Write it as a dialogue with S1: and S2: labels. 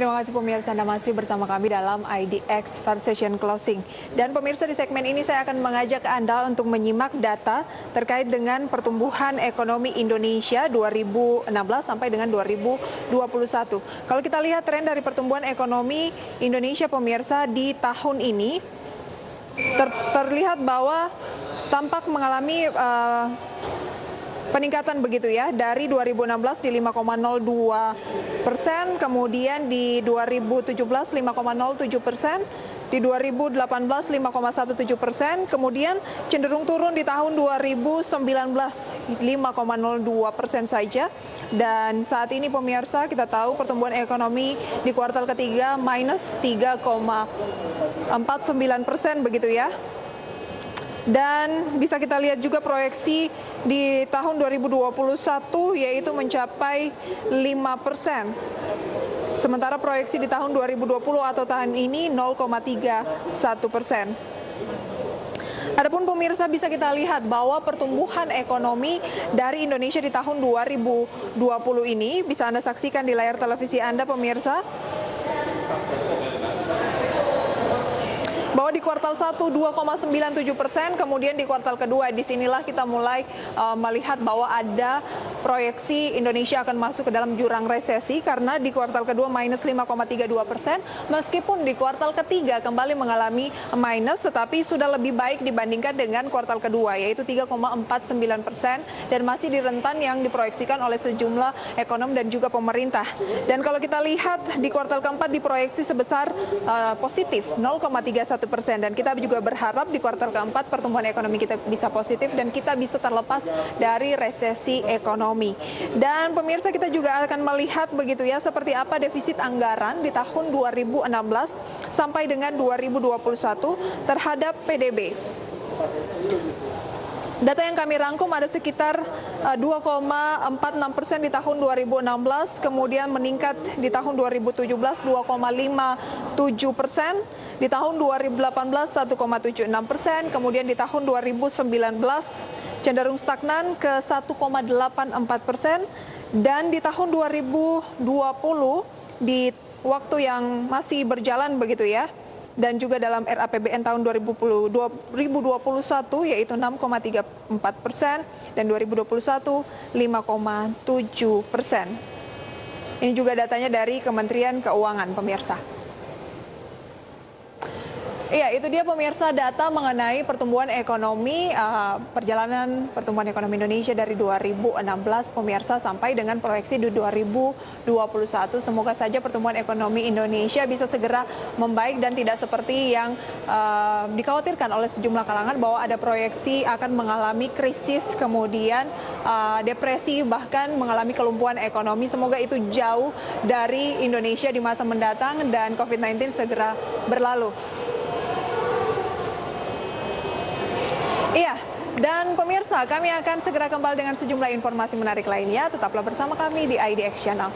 S1: Terima kasih pemirsa, Anda masih bersama kami dalam IDX First Session Closing. Dan pemirsa, di segmen ini saya akan mengajak Anda untuk menyimak data terkait dengan pertumbuhan ekonomi Indonesia 2016 sampai dengan 2021. Kalau kita lihat tren dari pertumbuhan ekonomi Indonesia pemirsa di tahun ini, terlihat bahwa tampak mengalami peningkatan begitu ya, dari 2016 di 5,02%, kemudian di 2017 5,07%, di 2018 5,17%, kemudian cenderung turun di tahun 2019 5,02% saja. Dan saat ini pemirsa, kita tahu pertumbuhan ekonomi di kuartal ketiga minus 3,49% begitu ya. Dan bisa kita lihat juga proyeksi di tahun 2021 yaitu mencapai 5%. Sementara proyeksi di tahun 2020 atau tahun ini 0,31%. Adapun pemirsa, bisa kita lihat bahwa pertumbuhan ekonomi dari Indonesia di tahun 2020 ini bisa Anda saksikan di layar televisi Anda pemirsa, bahwa di kuartal 1 2,97%, kemudian di kuartal kedua disinilah kita mulai melihat bahwa ada proyeksi Indonesia akan masuk ke dalam jurang resesi karena di kuartal kedua minus 5,32%, meskipun di kuartal ketiga kembali mengalami minus, tetapi sudah lebih baik dibandingkan dengan kuartal kedua yaitu 3,49% dan masih di rentan yang diproyeksikan oleh sejumlah ekonom dan juga pemerintah. Dan kalau kita lihat di kuartal keempat diproyeksi sebesar positif 0,31%, dan kita juga berharap di kuartal keempat pertumbuhan ekonomi kita bisa positif dan kita bisa terlepas dari resesi ekonomi. Dan pemirsa, kita juga akan melihat begitu ya seperti apa defisit anggaran di tahun 2016 sampai dengan 2021 terhadap PDB. Data yang kami rangkum ada sekitar 2,46% di tahun 2016, kemudian meningkat di tahun 2017 2,57%, di tahun 2018 1,76%, kemudian di tahun 2019 cenderung stagnan ke 1,84%, dan di tahun 2020 di waktu yang masih berjalan begitu ya, dan juga dalam RAPBN tahun 2021 yaitu 6,34% dan 2021 5,7%. Ini juga datanya dari Kementerian Keuangan pemirsa. Iya, itu dia pemirsa data mengenai pertumbuhan ekonomi, perjalanan pertumbuhan ekonomi Indonesia dari 2016 pemirsa sampai dengan proyeksi di 2021. Semoga saja pertumbuhan ekonomi Indonesia bisa segera membaik dan tidak seperti yang dikhawatirkan oleh sejumlah kalangan bahwa ada proyeksi akan mengalami krisis, kemudian depresi, bahkan mengalami kelumpuhan ekonomi. Semoga itu jauh dari Indonesia di masa mendatang dan COVID-19 segera berlalu. Iya, dan pemirsa, kami akan segera kembali dengan sejumlah informasi menarik lainnya. Tetaplah bersama kami di IDX Channel.